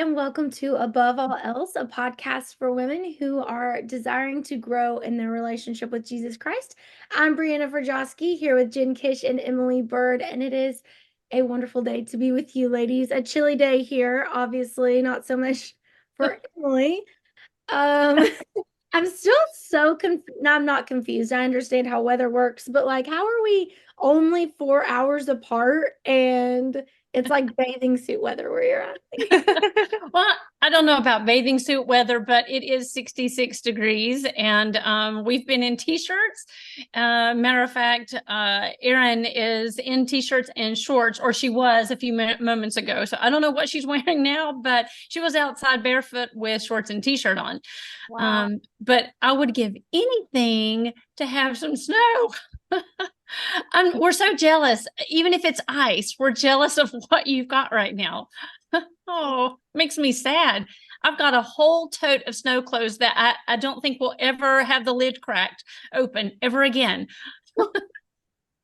and welcome to Above All Else, a podcast for women who are desiring to grow in their relationship with Jesus Christ. I'm Brianna Verjosky here with Jen Kish and Emily Bird, and it is a wonderful day to be with you, ladies. A chilly day here, obviously, not so much for Emily. Um, I'm still so no, I'm not confused. I understand how weather works, but like, how are we only 4 hours apart and it's like bathing suit weather where you're at? Well, I don't know about bathing suit weather, but it is 66 degrees and we've been in t-shirts. Matter of fact, Erin is in t-shirts and shorts, or she was a few moments ago. So I don't know what she's wearing now, but she was outside barefoot with shorts and t-shirt on. Wow. But I would give anything to have some snow. We're so jealous. Even if it's ice, we're jealous of what you've got right now. Oh, makes me sad. I've got a whole tote of snow clothes that I don't think will ever have the lid cracked open ever again.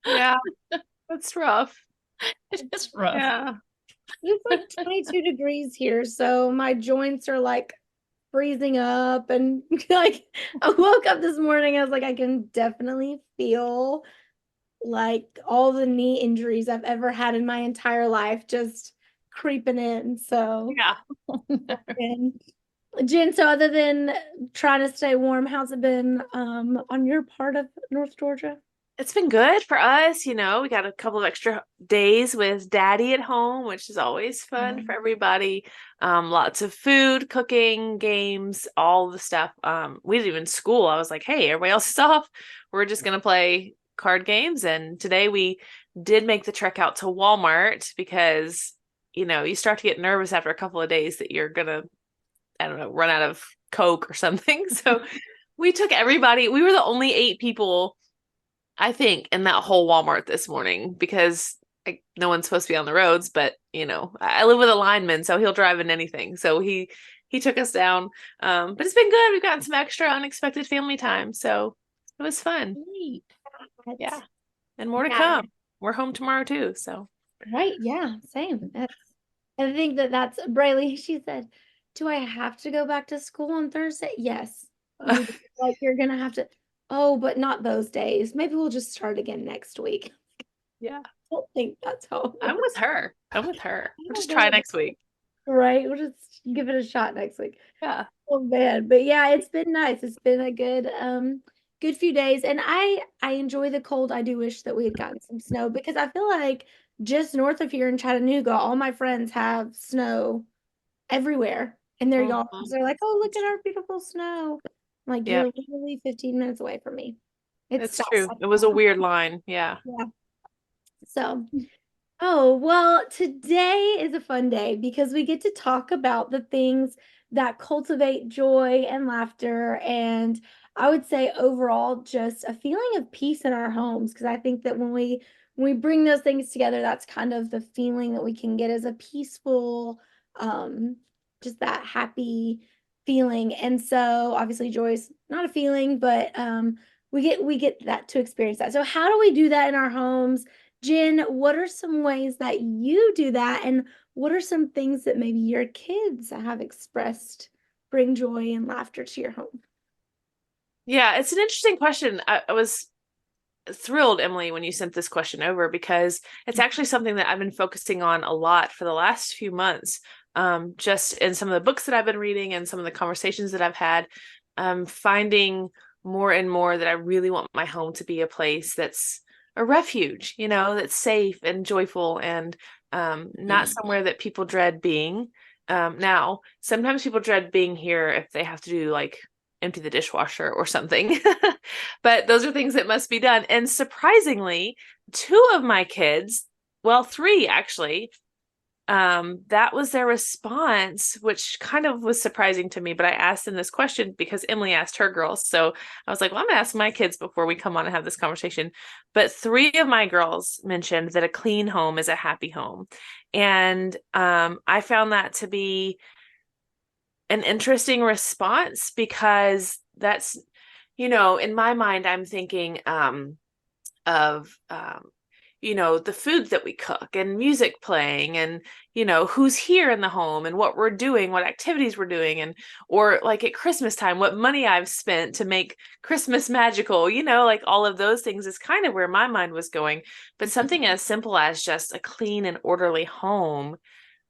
Yeah, that's rough. It's rough. Yeah. It's like 22 degrees here, so my joints are like freezing up. And like, I woke up this morning, I was like, I can definitely feel like all the knee injuries I've ever had in my entire life just creeping in. So, Yeah. and Jen, so other than trying to stay warm, how's it been on your part of North Georgia? It's been good for us. We got a couple of extra days with Daddy at home, which is always fun for everybody. Lots of food, cooking, games, all the stuff. We didn't even school. I was like, hey, everybody else is off. We're just gonna play card games. And today we did make the trek out to Walmart because, you start to get nervous after a couple of days that you're gonna, I don't know, run out of Coke or something. So we took everybody. We were the only 8 people, I think, in that whole Walmart this morning because no one's supposed to be on the roads, but I live with a lineman, so he'll drive in anything. So he took us down. But it's been good. We've gotten some extra unexpected family time. So it was fun. Yeah. And more to come. We're home tomorrow too. So right. Yeah. Same. I think that's Braylee. She said, do I have to go back to school on Thursday? Yes. Like you're gonna have to. Oh, but not those days. Maybe we'll just start again next week. Yeah. I don't think that's how I'm with her. We'll just try next week. Right. We'll just give it a shot next week. Yeah. Oh man. But yeah, it's been nice. It's been a good few days. And I enjoy the cold. I do wish that we had gotten some snow because I feel like just north of here in Chattanooga, all my friends have snow everywhere in their yards. They're like, oh, look at our beautiful snow. I'm like, you're literally 15 minutes away from me. It's true. It was a weird line. Yeah. Yeah. So, oh, well, today is a fun day because we get to talk about the things that cultivate joy and laughter. And I would say overall, just a feeling of peace in our homes. Because I think that when we bring those things together, that's kind of the feeling that we can get as a peaceful, just that happy feeling. And so obviously joy is not a feeling, but we get that to experience that. So how do we do that in our homes? Jen, what are some ways that you do that? And what are some things that maybe your kids have expressed bring joy and laughter to your home? Yeah, it's an interesting question. I was thrilled, Emily, when you sent this question over because it's actually something that I've been focusing on a lot for the last few months. Just in some of the books that I've been reading and some of the conversations that I've had, finding more and more that I really want my home to be a place that's a refuge, that's safe and joyful and not somewhere that people dread being. Now, sometimes people dread being here if they have to do like empty the dishwasher or something. But those are things that must be done. And surprisingly, 2 of my kids, well, 3 actually, that was their response, which kind of was surprising to me. But I asked them this question because Emily asked her girls. So I was like, well, I'm gonna ask my kids before we come on and have this conversation. But 3 of my girls mentioned that a clean home is a happy home. And I found that to be an interesting response because that's, in my mind, I'm thinking of the food that we cook and music playing and, who's here in the home and what we're doing, what activities we're doing. And, or like at Christmas time, what money I've spent to make Christmas magical, like all of those things is kind of where my mind was going. But something as simple as just a clean and orderly home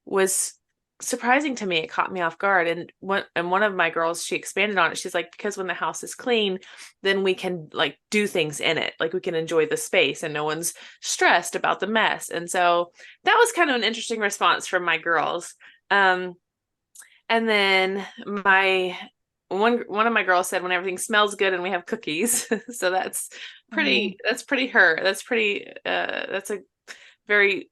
was surprising to me. It caught me off guard. And one of my girls, she expanded on it. She's like, because when the house is clean, then we can like do things in it. Like we can enjoy the space and no one's stressed about the mess. And so that was kind of an interesting response from my girls. And then one of my girls said when everything smells good and we have cookies. So that's pretty her. That's a very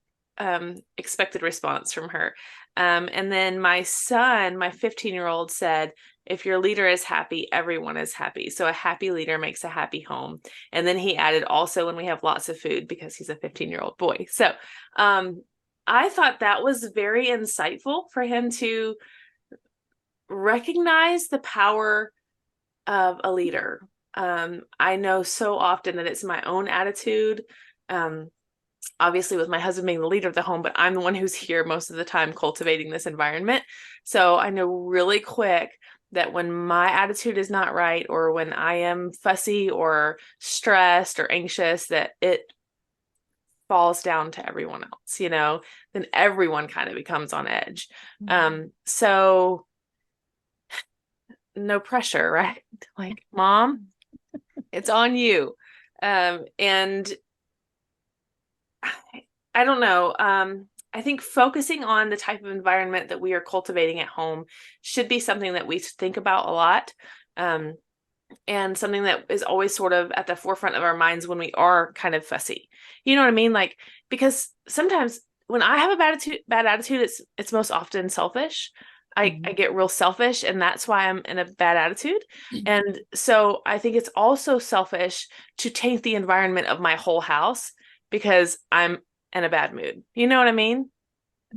expected response from her. And then my son, my 15-year-old said, if your leader is happy, everyone is happy. So a happy leader makes a happy home. And then he added also when we have lots of food, because he's a 15-year-old boy. So I thought that was very insightful for him to recognize the power of a leader. I know so often that it's my own attitude. Obviously with my husband being the leader of the home, but I'm the one who's here most of the time cultivating this environment. So I know really quick that when my attitude is not right, or when I am fussy or stressed or anxious, that it falls down to everyone else, then everyone kind of becomes on edge. So no pressure, right? Like, Mom, it's on you. And I don't know. I think focusing on the type of environment that we are cultivating at home should be something that we think about a lot. And something that is always sort of at the forefront of our minds when we are kind of fussy. You know what I mean? Like, because sometimes when I have a bad attitude, it's most often selfish. I get real selfish, and that's why I'm in a bad attitude. And so I think it's also selfish to taint the environment of my whole house because I'm in a bad mood. You know what I mean?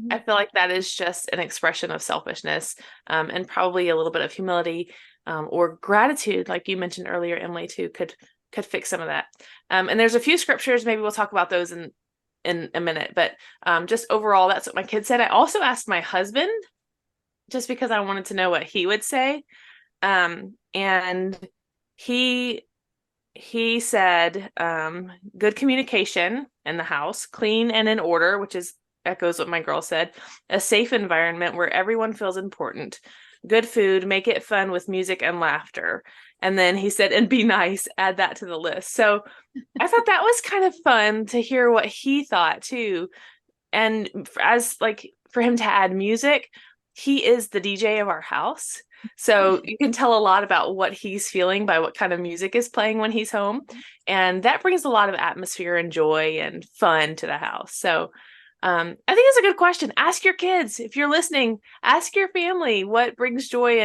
I feel like that is just an expression of selfishness, and probably a little bit of humility, or gratitude, like you mentioned earlier, Emily, too, could fix some of that. And there's a few scriptures, maybe we'll talk about those in a minute, but just overall, that's what my kid said. I also asked my husband, just because I wanted to know what he would say. And he said, good communication in the house, clean and in order, which echoes what my girl said, a safe environment where everyone feels important, good food, make it fun with music and laughter. And then he said, and be nice, add that to the list. So I thought that was kind of fun to hear what he thought too. And for him to add music, he is the DJ of our house. So you can tell a lot about what he's feeling by what kind of music is playing when he's home. And that brings a lot of atmosphere and joy and fun to the house. So I think it's a good question. Ask your kids, if you're listening, ask your family what brings joy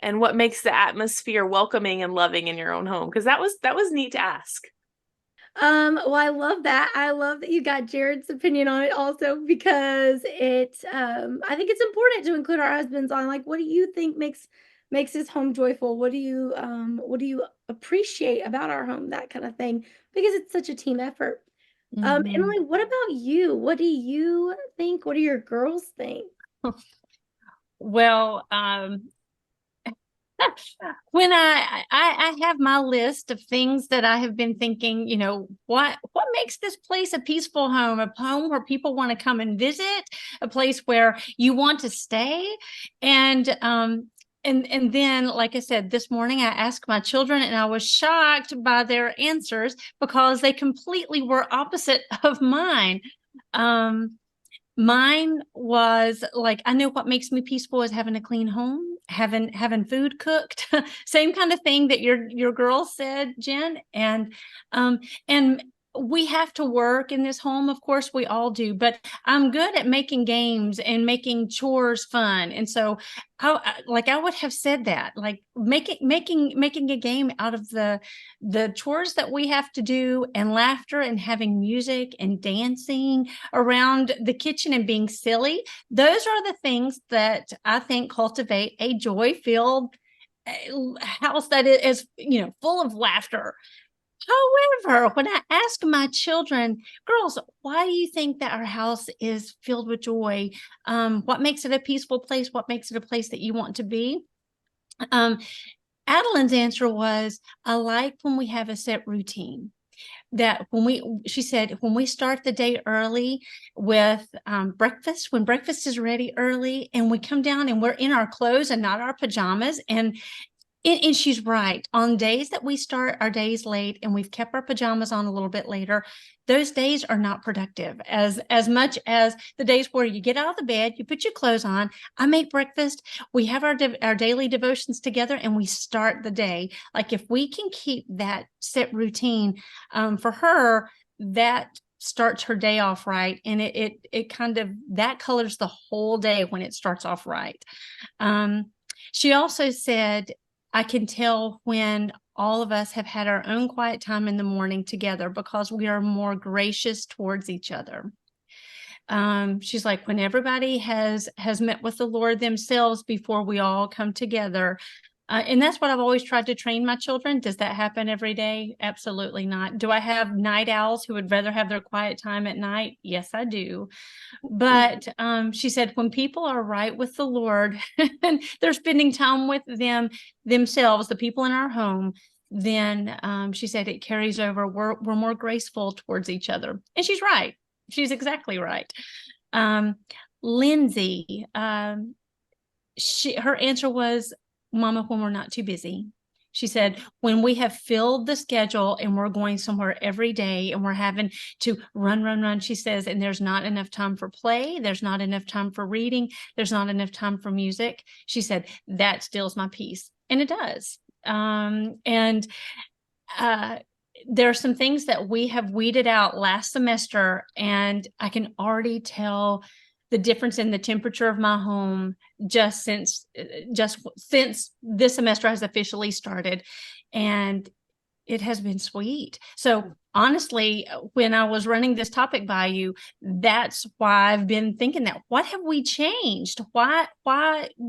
and what makes the atmosphere welcoming and loving in your own home. Because that was neat to ask. Well, I love that. I love that you got Jared's opinion on it also, because I think it's important to include our husbands on, like, what do you think makes his home joyful? What do you appreciate about our home? That kind of thing, because it's such a team effort. Emily, what about you? What do you think? What do your girls think? Well, when I have my list of things that I have been thinking, what makes this place a peaceful home, a home where people want to come and visit, a place where you want to stay. And then, like I said, this morning I asked my children, and I was shocked by their answers because they completely were opposite of mine. Mine was like, I know what makes me peaceful is having a clean home, having food cooked, same kind of thing that your girl said, Jen. And we have to work in this home, of course we all do, but I'm good at making games and making chores fun. And so I would have said that, like making a game out of the chores that we have to do, and laughter and having music and dancing around the kitchen and being silly. Those are the things that I think cultivate a joy-filled house that is, full of laughter. However, when I ask my children, girls, why do you think that our house is filled with joy? What makes it a peaceful place? What makes it a place that you want to be? Adeline's answer was, I like when we have a set routine. That she said, when we start the day early with breakfast, when breakfast is ready early and we come down and we're in our clothes and not our pajamas, and she's right. On days that we start our days late and we've kept our pajamas on a little bit later, those days are not productive as much as the days where you get out of the bed, you put your clothes on, I make breakfast, we have our daily devotions together, and we start the day. Like if we can keep that set routine, for her, that starts her day off right, and it kind of that colors the whole day when it starts off right. She also said, I can tell when all of us have had our own quiet time in the morning together because we are more gracious towards each other. She's like, when everybody has met with the Lord themselves before we all come together. And that's what I've always tried to train my children. Does that happen every day? Absolutely not. Do I have night owls who would rather have their quiet time at night? Yes, I do. But she said, when people are right with the Lord and they're spending time with themselves, the people in our home, then she said it carries over. We're more graceful towards each other. And she's right. She's exactly right. Lindsay, her answer was, Mama, when we're not too busy. She said, when we have filled the schedule and we're going somewhere every day and we're having to run, she says, and there's not enough time for play, there's not enough time for reading, there's not enough time for music. She said, that steals my peace. And it does. And there are some things that we have weeded out last semester, and I can already tell the difference in the temperature of my home just since this semester has officially started, and it has been sweet. So honestly, when I was running this topic by you, that's why I've been thinking that. What have we changed? Why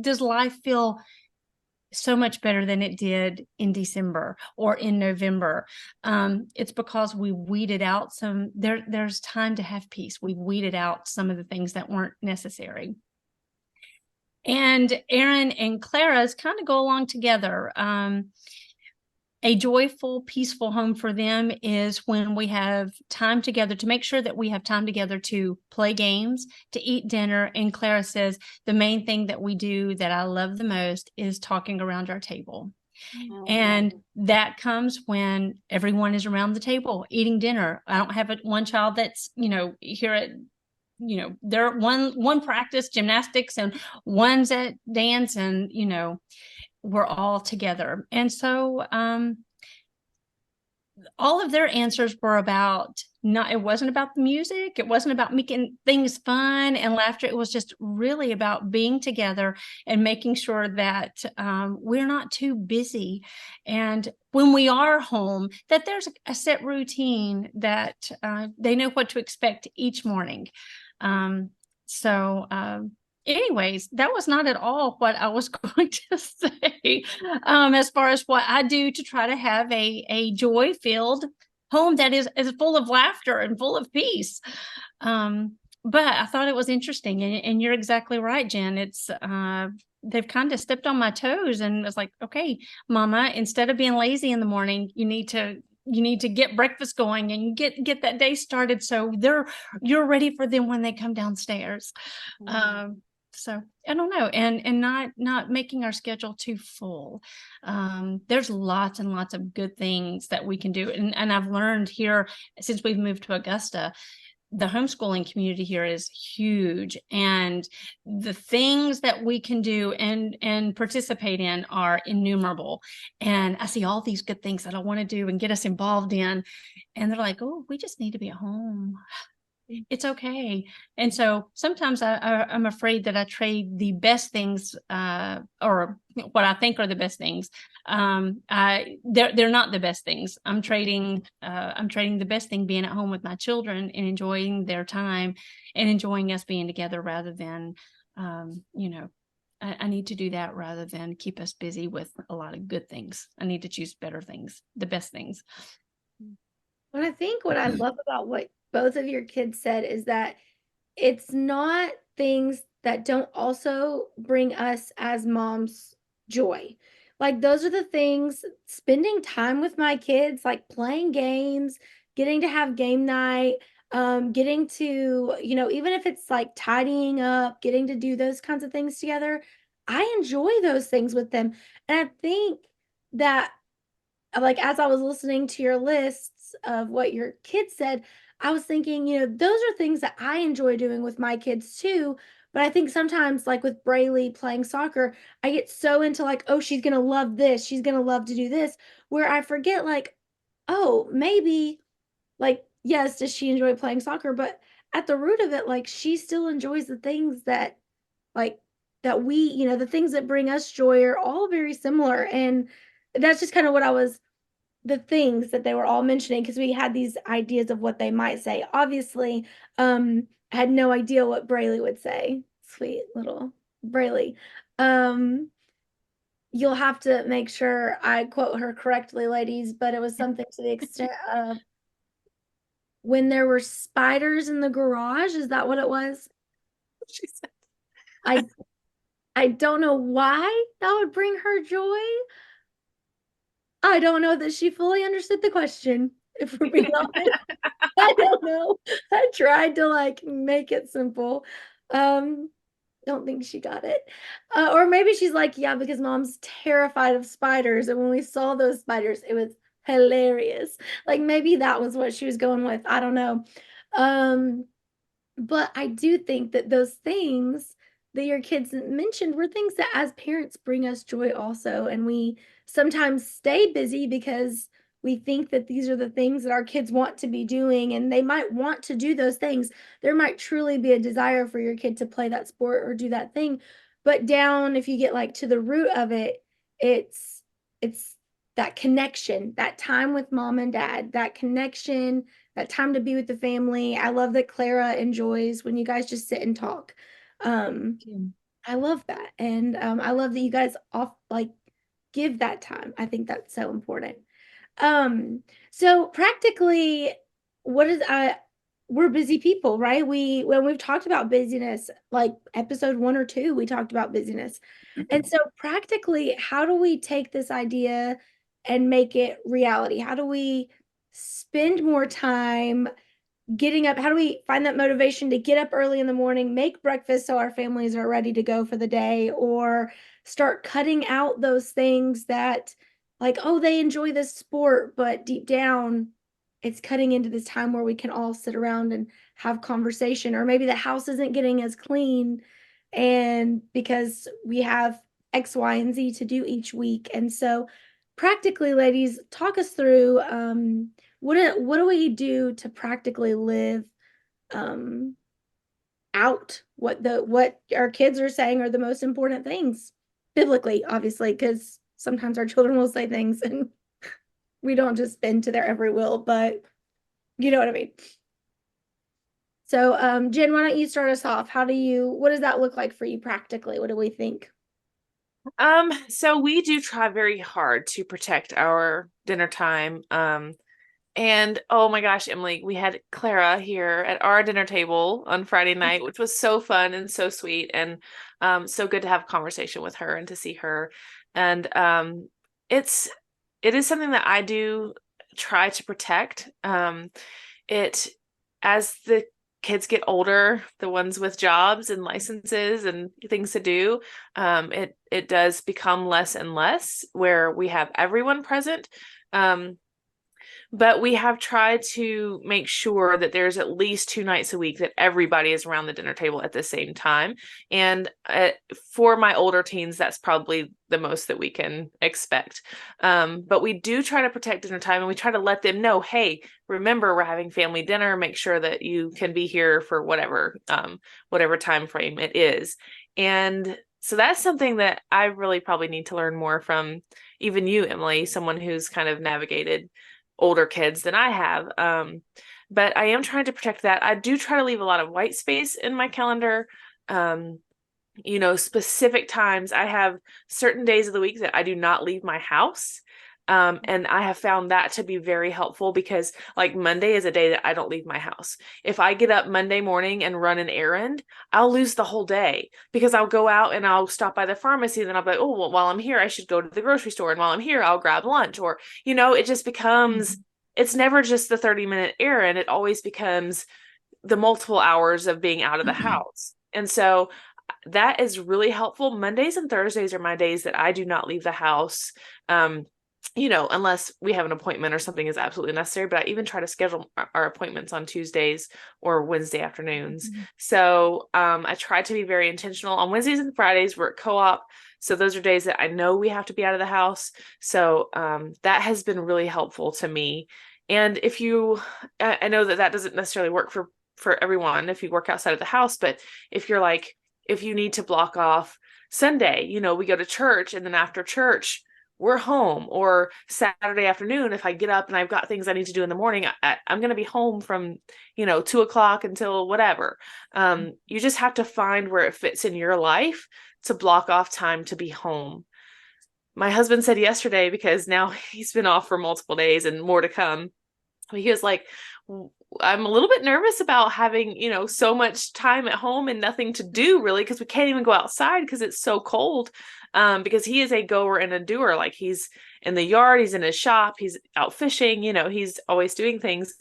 does life feel so much better than it did in December or in November? It's because we weeded out there's time to have peace. We weeded out some of the things that weren't necessary. And Aaron and Clara's kind of go along together. A joyful, peaceful home for them is when we have time together, to make sure that we have time together to play games, to eat dinner. And Clara says, the main thing that we do that I love the most is talking around our table. And that comes when everyone is around the table eating dinner. I don't have one child that's, here at, they're one practice gymnastics and one's at dance, and, we're all together. And so all of their answers were about it wasn't about the music. It wasn't about making things fun and laughter. It was just really about being together and making sure that we're not too busy. And when we are home, that there's a set routine that they know what to expect each morning. Anyways, that was not at all what I was going to say, as far as what I do to try to have a joy-filled home that is full of laughter and full of peace. But I thought it was interesting, and you're exactly right, Jen. It's they've kind of stepped on my toes, and it's like, okay, Mama, instead of being lazy in the morning, you need to get breakfast going and get that day started so you're ready for them when they come downstairs. So I don't know, and not making our schedule too full. There's lots and lots of good things that we can do, and I've learned here since we've moved to Augusta, the homeschooling community here is huge, and the things that we can do and participate in are innumerable. And I see all these good things that I want to do and get us involved in, and they're like, oh, we just need to be at home. It's okay. And so sometimes I'm afraid that I trade the best things, or what I think are the best things. They're not the best things. I'm trading the best thing, being at home with my children and enjoying their time and enjoying us being together, rather than, I need to do that rather than keep us busy with a lot of good things. I need to choose better things, the best things. But I think what I love about what both of your kids said is that it's not things that don't also bring us as moms joy. Like those are the things, spending time with my kids, like playing games, getting to have game night, getting to, even if it's like tidying up, getting to do those kinds of things together. I enjoy those things with them. And I think that, like, as I was listening to your lists of what your kids said, I was thinking, those are things that I enjoy doing with my kids too. But I think sometimes, like with Braylee playing soccer, I get so into like, oh, she's gonna love this, she's gonna love to do this, where I forget, like, oh, maybe, like, yes, does she enjoy playing soccer? But at the root of it, like, she still enjoys the things that, like, that we, the things that bring us joy are all very similar. And that's just kind of what I was the things that they were all mentioning, because we had these ideas of what they might say. Obviously, I had no idea what Braylee would say. Sweet little Braylee. Um, you'll have to make sure I quote her correctly, ladies, but it was something to the extent of when there were spiders in the garage. Is that what it was? She said. I I don't know why that would bring her joy. I don't know that she fully understood the question, if we're being honest. I don't know. I tried to like make it simple. Um, don't think she got it. Or maybe she's like, yeah, because mom's terrified of spiders. And when we saw those spiders, it was hilarious. Like maybe that was what she was going with. I don't know. Um, but I do think that those things that your kids mentioned were things that as parents bring us joy also. And we sometimes stay busy because we think that these are the things that our kids want to be doing, and they might want to do those things. There might truly be a desire for your kid to play that sport or do that thing. But down, if you get like to the root of it, it's that connection, that time with mom and dad, that connection, that time to be with the family. I love that Clara enjoys when you guys just sit and talk. Um, I love that. And I love that you guys off like give that time. I think that's so important. So practically, what is we're busy people, right? When we've talked about busyness, like episode 1 or 2, we talked about busyness. And so practically, how do we take this idea and make it reality? How do we spend more time getting up? How do we find that motivation to get up early in the morning, make breakfast so our families are ready to go for the day, or start cutting out those things that, like, oh, they enjoy this sport, but deep down, it's cutting into this time where we can all sit around and have conversation, or maybe the house isn't getting as clean, and because we have X, Y, and Z to do each week. And so, practically, ladies, talk us through what do we do to practically live um out what our kids are saying are the most important things biblically, obviously, because sometimes our children will say things and we don't just bend to their every will, but you know what I mean. So Jen, why don't you start us off? What does that look like for you practically? What do we think? So we do try very hard to protect our dinner time. And oh my gosh, Emily, we had Clara here at our dinner table on Friday night, which was so fun and so sweet, and so good to have a conversation with her and to see her. And it's it is something that I do try to protect. It as the kids get older, the ones with jobs and licenses and things to do, it does become less and less where we have everyone present. But we have tried to make sure that there's at least 2 nights a week that everybody is around the dinner table at the same time. And for my older teens, that's probably the most that we can expect. But we do try to protect dinner time, and we try to let them know, hey, remember, we're having family dinner. Make sure that you can be here for whatever time frame it is. And so that's something that I really probably need to learn more from even you, Emily, someone who's kind of navigated older kids than I have. But I am trying to protect that. I do try to leave a lot of white space in my calendar. Um, Specific times. I have certain days of the week that I do not leave my house. And I have found that to be very helpful because like Monday is a day that I don't leave my house. If I get up Monday morning and run an errand, I'll lose the whole day because I'll go out and I'll stop by the pharmacy. And then I'll be like, oh, well, while I'm here, I should go to the grocery store. And while I'm here, I'll grab lunch. Or, it just becomes, it's never just the 30-minute errand. It always becomes the multiple hours of being out of the house. And so that is really helpful. Mondays and Thursdays are my days that I do not leave the house. Unless we have an appointment or something is absolutely necessary, but I even try to schedule our appointments on Tuesdays or Wednesday afternoons. So I try to be very intentional. On Wednesdays and Fridays, we're at co-op. So those are days that I know we have to be out of the house. So that has been really helpful to me. And I know that doesn't necessarily work for everyone if you work outside of the house, but if you need to block off Sunday, we go to church and then after church, we're home. Or Saturday afternoon, if I get up and I've got things I need to do in the morning, I'm going to be home from, 2:00 until whatever. You just have to find where it fits in your life to block off time to be home. My husband said yesterday, because now he's been off for multiple days and more to come, he was like, I'm a little bit nervous about having, so much time at home and nothing to do really, because we can't even go outside because it's so cold. Because he is a goer and a doer. Like he's in the yard, he's in his shop, he's out fishing, he's always doing things.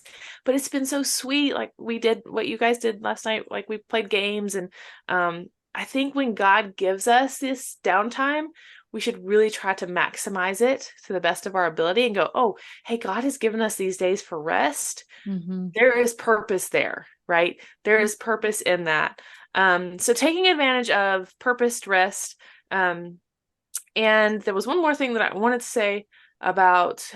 But it's been so sweet. Like we did what you guys did last night. Like we played games. And I think when God gives us this downtime, we should really try to maximize it to the best of our ability and go, oh, hey, God has given us these days for rest. There is purpose there, right? There is purpose in that. So taking advantage of purposed rest. And there was one more thing that I wanted to say about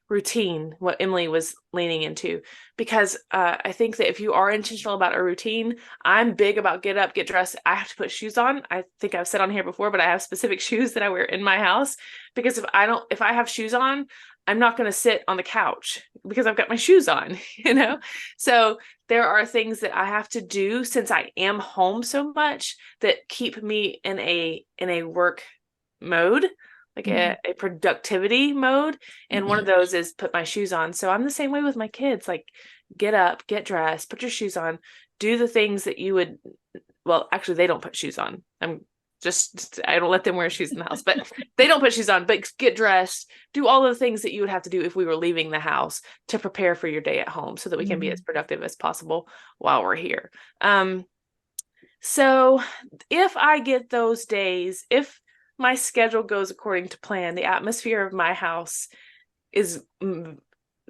routine, what Emily was leaning into, because I think that if you are intentional about a routine, I'm big about get up, get dressed. I have to put shoes on. I think I've said on here before, but I have specific shoes that I wear in my house, because if I have shoes on, I'm not going to sit on the couch because I've got my shoes on, So there are things that I have to do since I am home so much that keep me in a work mode, like a productivity mode. And one of those is put my shoes on. So I'm the same way with my kids, like get up, get dressed, put your shoes on, do the things that you would, well, actually they don't put shoes on. I don't let them wear shoes in the house, but they don't put shoes on, but get dressed, do all the things that you would have to do if we were leaving the house to prepare for your day at home so that we can be as productive as possible while we're here. So if I get those days, if my schedule goes according to plan, the atmosphere of my house is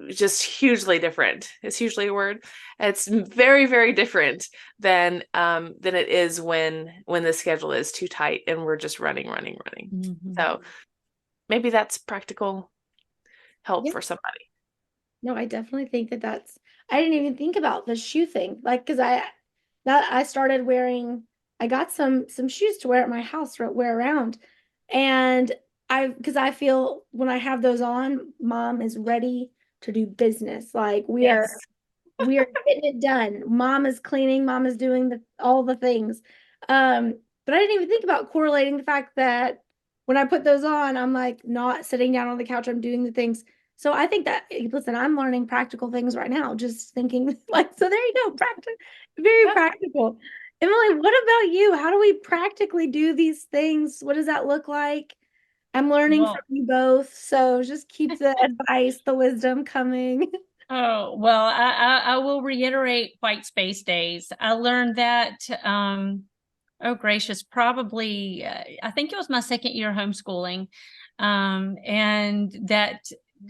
just hugely different. Is hugely a word? It's very, very different than it is when the schedule is too tight and we're just running. So maybe that's practical help for somebody. No, I definitely think I didn't even think about the shoe thing. Like, because I started wearing, I got some shoes to wear at my house, wear around. And because I feel when I have those on, Mom is ready to do business. Like we are getting it done. Mom is cleaning, Mom is doing all the things. But I didn't even think about correlating the fact that when I put those on, I'm like not sitting down on the couch, I'm doing the things. So I think that, listen, I'm learning practical things right now, just thinking like, so there you go, very practical. Emily, what about you? How do we practically do these things? What does that look like? I'm learning from you both, so just keep the advice, the wisdom coming. Oh, well, I will reiterate white space days. I learned that, oh gracious, probably, I think it was my second year homeschooling. And that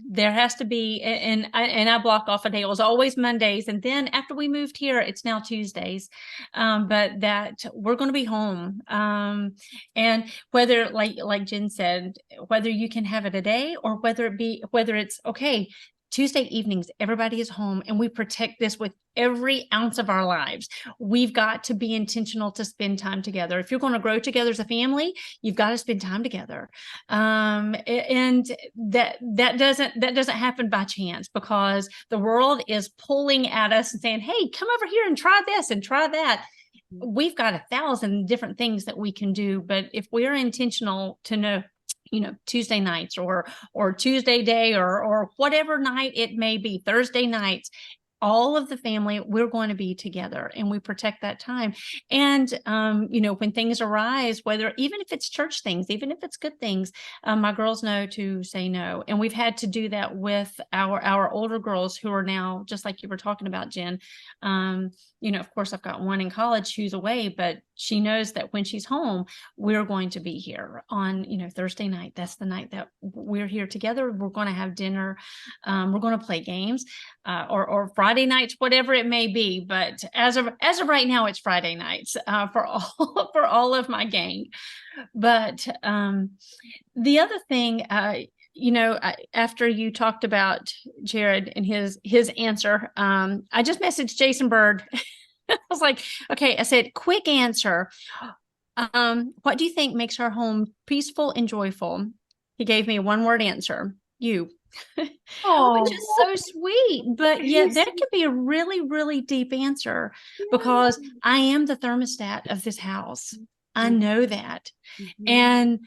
there has to be, and I block off a day. It was always Mondays. And then after we moved here, it's now Tuesdays. But that we're going to be home. And whether, like Jen said, whether you can have it a day or whether it's okay, Tuesday evenings, everybody is home and we protect this with every ounce of our lives. We've got to be intentional to spend time together. If you're going to grow together as a family, you've got to spend time together. And that doesn't happen by chance, because the world is pulling at us and saying, hey, come over here and try this and try that. We've got 1,000 different things that we can do. But if we're intentional to know, Tuesday nights or Tuesday day or whatever night it may be, Thursday nights, all of the family, we're going to be together and we protect that time. And, when things arise, whether, even if it's church things, even if it's good things, my girls know to say no. And we've had to do that with our older girls who are now, just like you were talking about, Jen. Of course, I've got one in college who's away, but she knows that when she's home, we're going to be here on, Thursday night. That's the night that we're here together. We're going to have dinner. We're going to play games, or Friday nights, whatever it may be. But as of right now, it's Friday nights for all of my gang. But the other thing, after you talked about Jared and his answer, I just messaged Jason Bird. I was like, okay, I said, quick answer. What do you think makes our home peaceful and joyful? He gave me a one-word answer: you. Which is so sweet, but yet that could be a really, really deep answer, because I am the thermostat of this house. I know that. And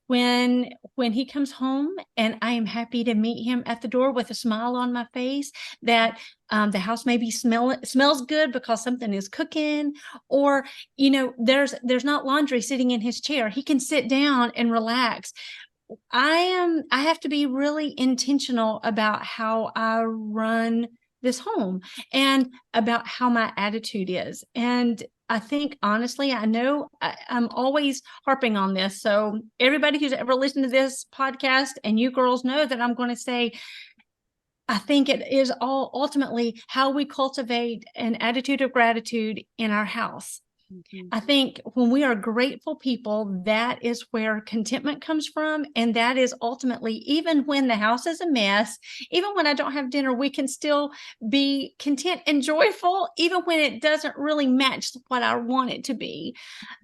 when he comes home, and I am happy to meet him at the door with a smile on my face, that the house maybe smells good because something is cooking, or there's not laundry sitting in his chair. He can sit down and relax. I have to be really intentional about how I run this home and about how my attitude is. And I think, honestly, I know I'm always harping on this. So everybody who's ever listened to this podcast, and you girls know that I'm going to say, I think it is all ultimately how we cultivate an attitude of gratitude in our house. I think when we are grateful people, that is where contentment comes from. And that is ultimately, even when the house is a mess, even when I don't have dinner, we can still be content and joyful, even when it doesn't really match what I want it to be.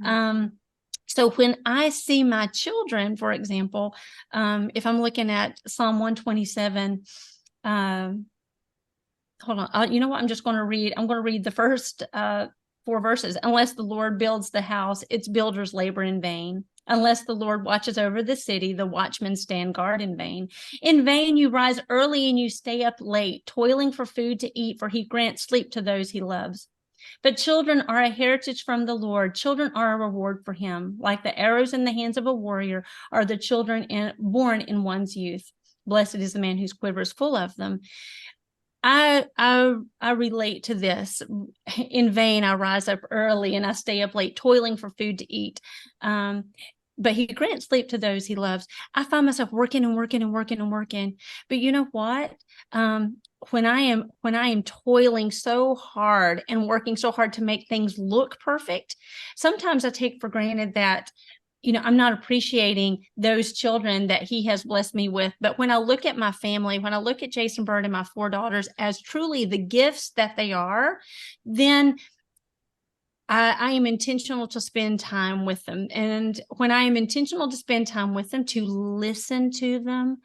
So when I see my children, for example, if I'm looking at Psalm 127, hold on, you know what? I'm going to read the first 4 verses. Unless the Lord builds the house, its builders labor in vain. Unless the Lord watches over the city, the watchmen stand guard in vain. In vain you rise early and you stay up late, toiling for food to eat, for he grants sleep to those he loves. But children are a heritage from the Lord. Children are a reward for him. Like the arrows in the hands of a warrior are the children born in one's youth. Blessed is the man whose quiver is full of them. I relate to this. In vain I rise up early and I stay up late, toiling for food to eat. But he grants sleep to those he loves. I find myself working and working and working and working. But you know what? When I am toiling so hard and working so hard to make things look perfect, sometimes I take for granted that I'm not appreciating those children that he has blessed me with. But when I look at my family, when I look at Jason Bird and my 4 daughters as truly the gifts that they are, then I am intentional to spend time with them. And when I am intentional to spend time with them, to listen to them,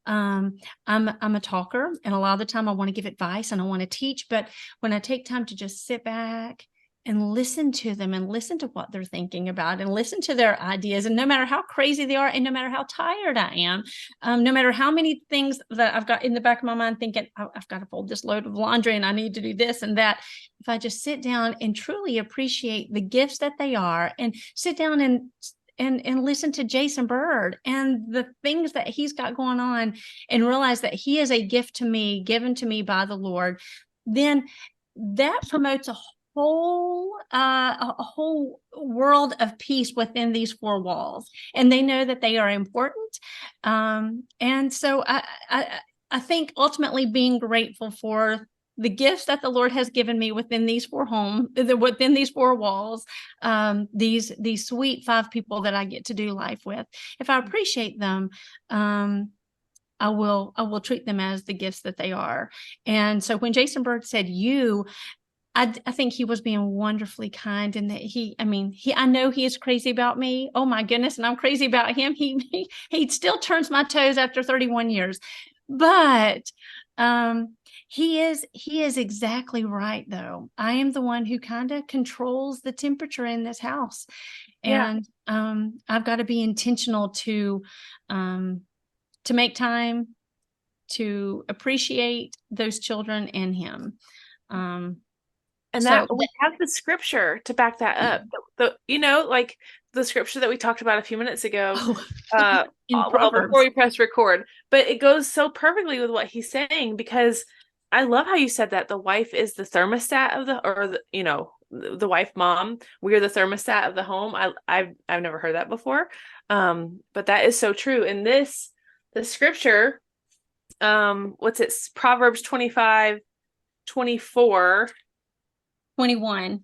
I'm a talker, and a lot of the time I want to give advice and I want to teach. But when I take time to just sit back and listen to them and listen to what they're thinking about and listen to their ideas, and no matter how crazy they are and no matter how tired I am, no matter how many things that I've got in the back of my mind thinking, I've got to fold this load of laundry and I need to do this and that, if I just sit down and truly appreciate the gifts that they are, and sit down and listen to Jason Bird and the things that he's got going on, and realize that he is a gift to me, given to me by the Lord, then that promotes a whole world of peace within these 4 walls, and they know that they are important. And so I think ultimately being grateful for the gifts that the Lord has given me within these 4 within these 4 walls, these sweet 5 people that I get to do life with. If I appreciate them, I will treat them as the gifts that they are. And so when Jason Bird said I think he was being wonderfully kind, and that I know he is crazy about me. Oh my goodness. And I'm crazy about him. He still turns my toes after 31 years, but, he is exactly right though. I am the one who kind of controls the temperature in this house. And I've got to be intentional to make time to appreciate those children and him. And So that we have the scripture to back that up. Like the scripture that we talked about a few minutes ago, in well, before Proverbs. we press record, but it goes so perfectly with what he's saying, because I love how you said that the wife is the thermostat of the wife mom. We are the thermostat of the home. I've never heard that before. But that is so true. In the scripture, what's it? Proverbs 25:24. 21,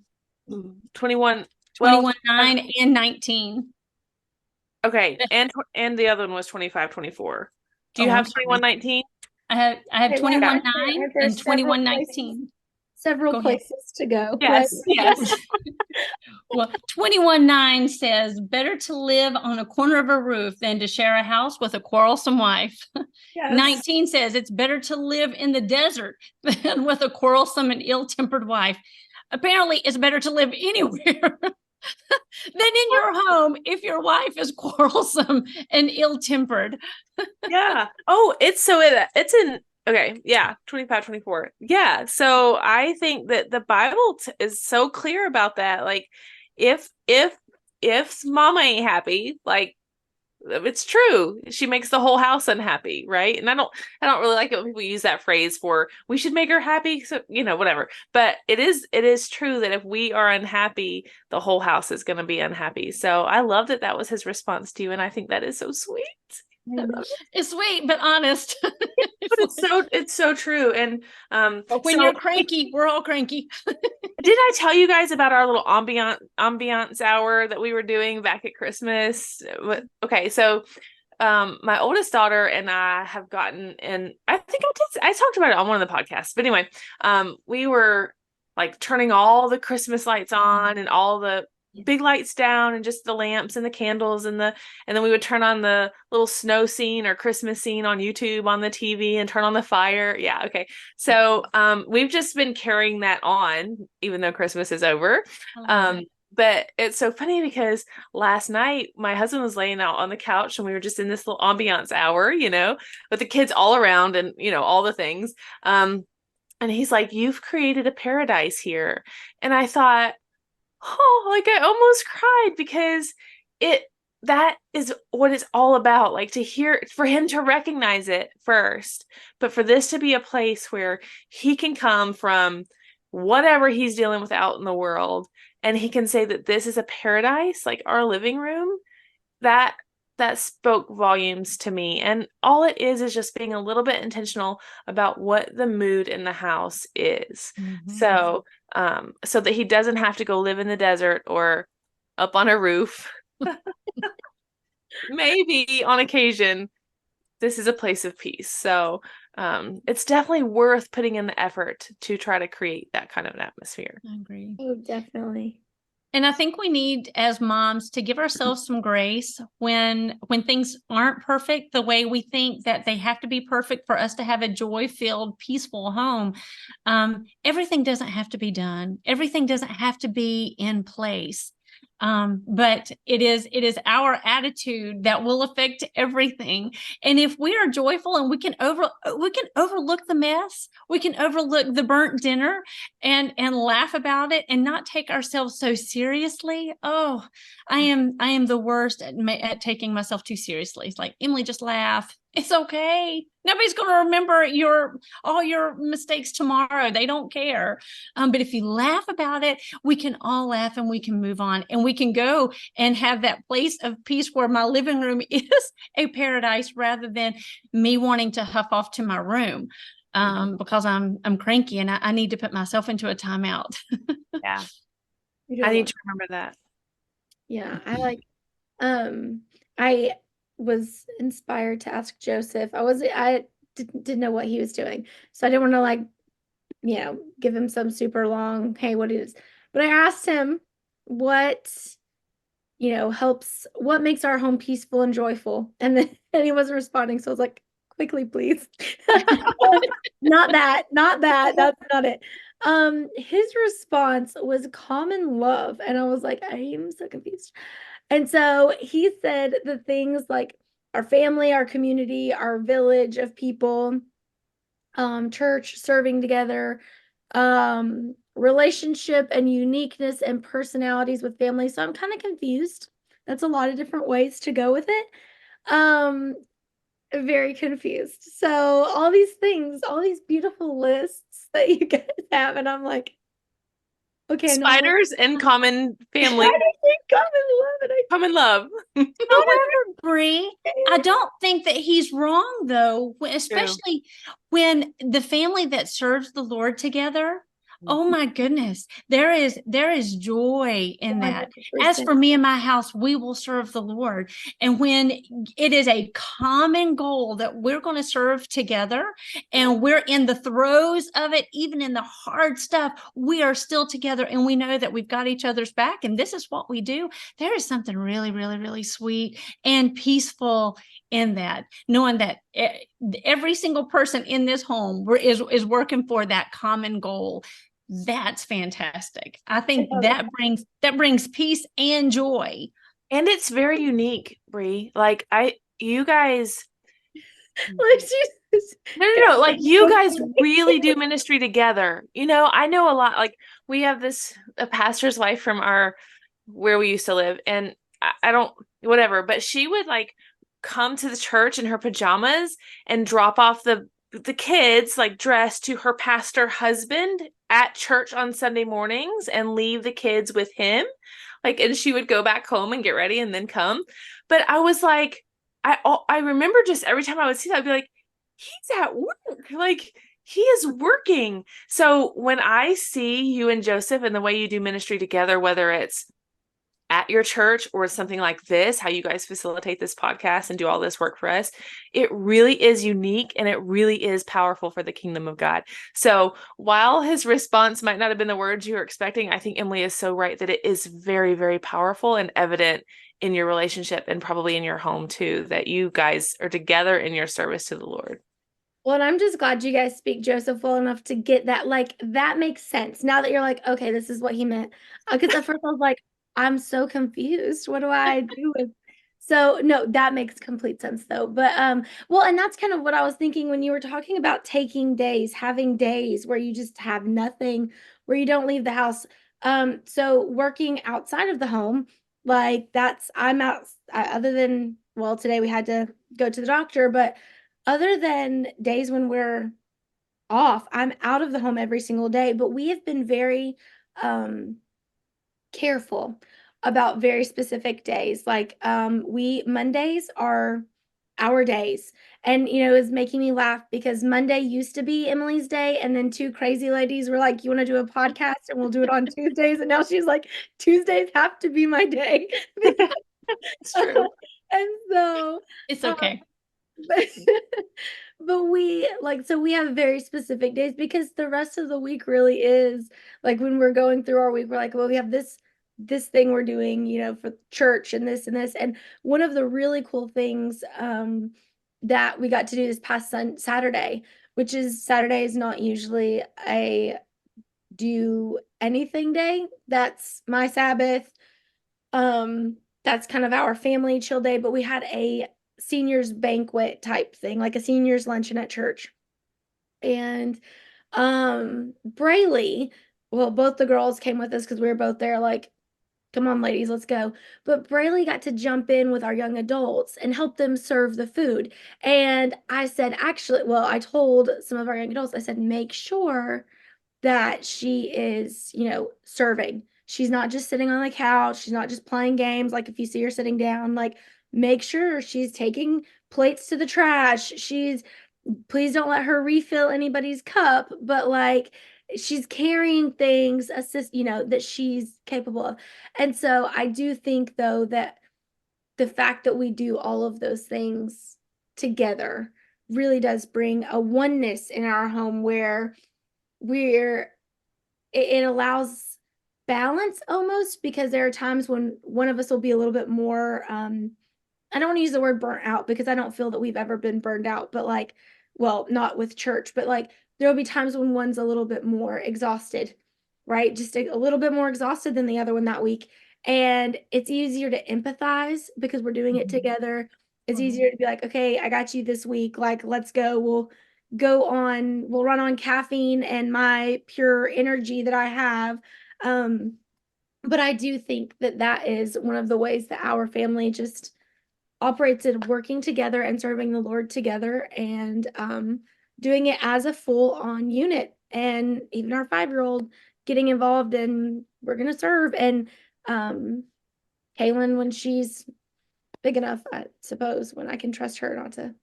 21. Well, 21, 9 and 19. okay, and the other one was 25:24. Do you Oh, I'm have sorry. 21:19? I have Okay, 21, aren't 9 there and several 21, places, 19. several Go ahead. places to go, right? Yes, yes. Well, 21, 9 says, better to live on a corner of a roof than to share a house with a quarrelsome wife. Yes. 19 says it's better to live in the desert than with a quarrelsome and ill-tempered wife. Apparently, it's better to live anywhere than in your home if your wife is quarrelsome and ill-tempered. Yeah. Oh, it's in okay, yeah, 25:24. Yeah. So I think that the Bible is so clear about that. Like if mama ain't happy, like it's true. She makes the whole house unhappy, right? And I don't really like it when people use that phrase for we should make her happy, so whatever. But it is true that if we are unhappy, the whole house is going to be unhappy. So I love that that was his response to you, and I think that is so sweet. I love it. It's sweet, but honest. But it's so true. And But when so you're cranky, we're all cranky. did I tell you guys about our little ambiance hour that we were doing back at Christmas? Okay, so my oldest daughter and I have gotten, and I think I talked about it on one of the podcasts, but anyway, we were like turning all the Christmas lights on and all the big lights down and just the lamps and the candles and then we would turn on the little snow scene or Christmas scene on YouTube on the TV and turn on the fire. Yeah, okay. So we've just been carrying that on even though Christmas is over. But it's so funny because last night my husband was laying out on the couch and we were just in this little ambiance hour, with the kids all around and, all the things. And he's like, "You've created a paradise here." And I thought, oh, like I almost cried because that is what it's all about. Like for him to recognize it first, but for this to be a place where he can come from whatever he's dealing with out in the world and he can say that this is a paradise, like our living room, that spoke volumes to me. And all it is just being a little bit intentional about what the mood in the house is. So so that he doesn't have to go live in the desert or up on a roof. Maybe on occasion this is a place of peace. So it's definitely worth putting in the effort to try to create that kind of an atmosphere. I agree. Oh, definitely. And I think we need, as moms, to give ourselves some grace when things aren't perfect the way we think that they have to be perfect for us to have a joy-filled, peaceful home. Everything doesn't have to be done. Everything doesn't have to be in place. But it is our attitude that will affect everything. And if we are joyful and we can overlook the mess, we can overlook the burnt dinner and laugh about it and not take ourselves so seriously. Oh, I am the worst at taking myself too seriously. It's like, Emily, just laugh. It's okay. Nobody's going to remember all your mistakes tomorrow. They don't care. But if you laugh about it, we can all laugh and we can move on and we can go and have that place of peace where my living room is a paradise rather than me wanting to huff off to my room because I'm cranky and I need to put myself into a timeout. Yeah. I need to remember that. Yeah, I was inspired to ask Joseph. I didn't know what he was doing. So I didn't want to give him some super long, hey, what is, but I asked him what, what makes our home peaceful and joyful. And then and he wasn't responding. So I was like, quickly, please. Not that, that's not it. His response was common love. And I was like, I am so confused. And so he said the things like our family, our community, our village of people, church, serving together, relationship and uniqueness and personalities with family. So I'm kind of confused. That's a lot of different ways to go with it. Um, very confused. So all these things, all these beautiful lists that you guys have, and I'm like, okay, no one. Spiders and common I family, don't think common love, and common love. However, Bree, I I don't think that he's wrong though, True. especially when the family that serves the Lord together. Oh my goodness, there is joy in that. As for 100%. me and my house, we will serve the Lord. And when it is a common goal that we're going to serve together and we're in the throes of it, even in the hard stuff, we are still together and we know that we've got each other's back. And this is what we do. There is something really, really, really sweet and peaceful in that, knowing that every single person in this home is working for that common goal. That's fantastic. I I think love it. that brings peace and joy. And it's very unique, Brie. Like you guys, Like she's no. Like you guys really do ministry together. I know a lot. Like we have a pastor's wife from where we used to live, and I don't whatever, but she would like come to the church in her pajamas and drop off the kids like dressed to her pastor husband at church on Sunday mornings and leave the kids with him. Like, and she would go back home and get ready and then come. But I was like, I remember just every time I would see that, I'd be like, he's at work. Like he is working. So when I see you and Joseph and the way you do ministry together, whether it's at your church or something like this, how you guys facilitate this podcast and do all this work for us, it really is unique and it really is powerful for the kingdom of God. So while his response might not have been the words you were expecting, I think Emily is so right that it is very, very powerful and evident in your relationship and probably in your home too, that you guys are together in your service to the Lord. Well, and I'm just glad you guys speak Joseph well enough to get that. Like, that makes sense. Now that you're like, okay, this is what he meant. Because at first I was like, I'm so confused. What do I do with? So no, that makes complete sense though. But well, and that's kind of what I was thinking when you were talking about taking days, having days where you just have nothing, where you don't leave the house. So working outside of the home, like I'm out. Other than, well, today we had to go to the doctor, but other than days when we're off, I'm out of the home every single day. But we have been very careful about very specific days. Like we Mondays are our days. And it's making me laugh because Monday used to be Emily's day, and then two crazy ladies were like, "You want to do a podcast?" And we'll do it on Tuesdays. And now she's like, "Tuesdays have to be my day." It's true. And so It's um, okay. but but so we have very specific days because the rest of the week really is like when we're going through our week, we're like, well, we have this thing we're doing, for church and this and this. And one of the really cool things that we got to do this past Saturday, which is Saturday is not usually a do anything day. That's my Sabbath. That's kind of our family chill day, but we had a seniors banquet type thing, like a seniors luncheon at church. And Braylee, well, both the girls came with us because we were both there, like, come on, ladies, let's go. But Braylee got to jump in with our young adults and help them serve the food. And I said, actually, well, I told some of our young adults, I said, make sure that she is, serving. She's not just sitting on the couch. She's not just playing games. Like if you see her sitting down, like make sure she's taking plates to the trash. Please don't let her refill anybody's cup, but like she's carrying things, that she's capable of. And so I do think though that the fact that we do all of those things together really does bring a oneness in our home where we're it allows balance almost because there are times when one of us will be a little bit more I don't want to use the word burnt out because I don't feel that we've ever been burned out, but like, well, not with church, but like there'll be times when one's a little bit more exhausted, right? Just a little bit more exhausted than the other one that week. And it's easier to empathize because we're doing it together. It's easier to be like, okay, I got you this week. Like, let's go. We'll run on caffeine and my pure energy that I have. But I do think that that is one of the ways that our family just operates in working together and serving the Lord together and doing it as a full on unit. And even our 5-year-old getting involved and we're going to serve. And Kaylin, when she's big enough, I suppose, when I can trust her not to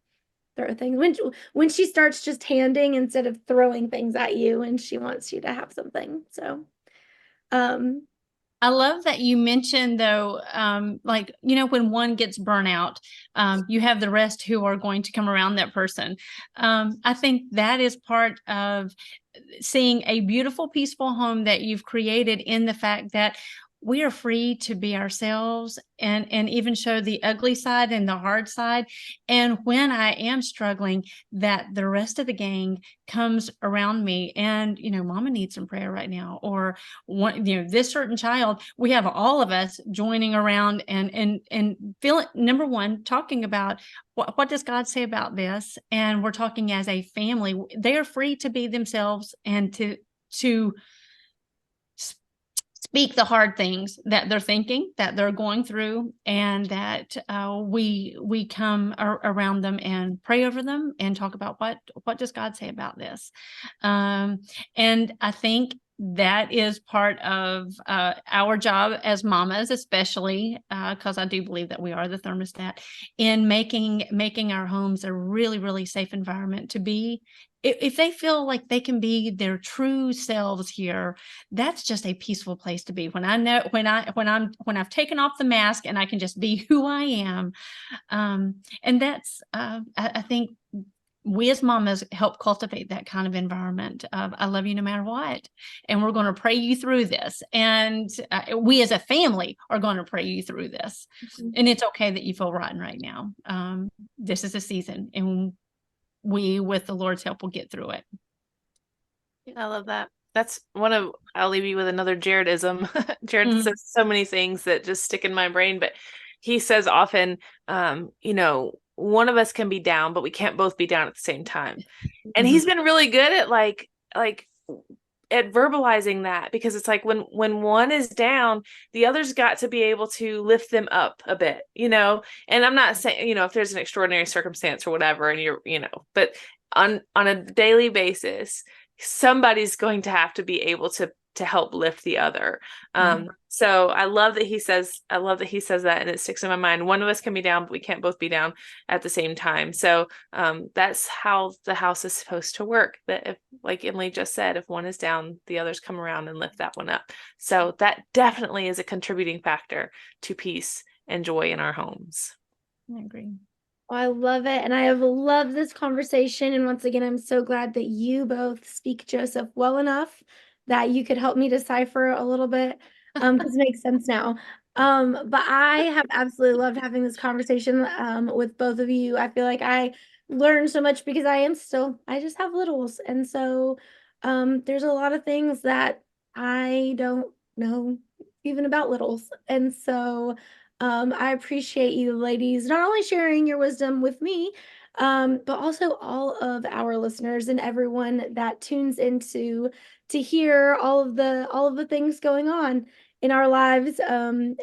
throw things. When she starts just handing instead of throwing things at you and she wants you to have something. So, I love that you mentioned though, like, when one gets burnout, you have the rest who are going to come around that person. I think that is part of seeing a beautiful, peaceful home that you've created in the fact that we are free to be ourselves and even show the ugly side and the hard side. And when I am struggling, that the rest of the gang comes around me and, mama needs some prayer right now, or one, this certain child, we have all of us joining around and feeling, number one, talking about what does God say about this? And we're talking as a family. They are free to be themselves and to speak the hard things that they're thinking, that they're going through, and that we come around them and pray over them and talk about what does God say about this. And I think that is part of our job as mamas, especially because I do believe that we are the thermostat in making our homes a really, really safe environment to be. If they feel like they can be their true selves here, that's just a peaceful place to be. When I've taken off the mask and I can just be who I am, and that's I think we as mamas help cultivate that kind of environment of I love you no matter what, and we're going to pray you through this, and we as a family are going to pray you through this. And it's okay that you feel rotten right now. This is a season, and we, with the Lord's help, will get through it. I love that. That's I'll leave you with another Jaredism. Jared says so many things that just stick in my brain, but he says often, one of us can be down, but we can't both be down at the same time. And he's been really good at like at verbalizing that, because it's like when one is down, the other's got to be able to lift them up a bit, and I'm not saying, if there's an extraordinary circumstance or whatever, and you're, but on a daily basis, somebody's going to have to be able to help lift the other. So I love that he says that, and it sticks in my mind. One of us can be down, but we can't both be down at the same time. So that's how the house is supposed to work. That if, like Emily just said, if one is down, the others come around and lift that one up. So that definitely is a contributing factor to peace and joy in our homes. I agree. I love it. And I have loved this conversation. And once again, I'm so glad that you both speak Joseph well enough that you could help me decipher a little bit, because it makes sense now. But I have absolutely loved having this conversation with both of you. I feel like I learned so much because I just have littles. And so there's a lot of things that I don't know even about littles. And so I appreciate you ladies not only sharing your wisdom with me, but also all of our listeners and everyone that tunes into to hear all of the things going on in our lives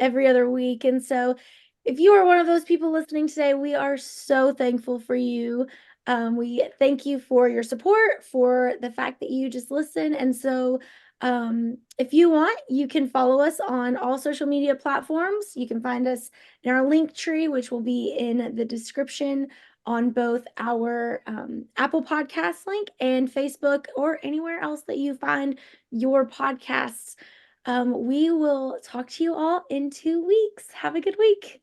every other week. And so if you are one of those people listening today, we are so thankful for you. We thank you for your support, for the fact that you just listen. And so if you want, you can follow us on all social media platforms. You can find us in our link tree, which will be in the description on both our Apple Podcasts link and Facebook, or anywhere else that you find your podcasts. We will talk to you all in 2 weeks. Have a good week.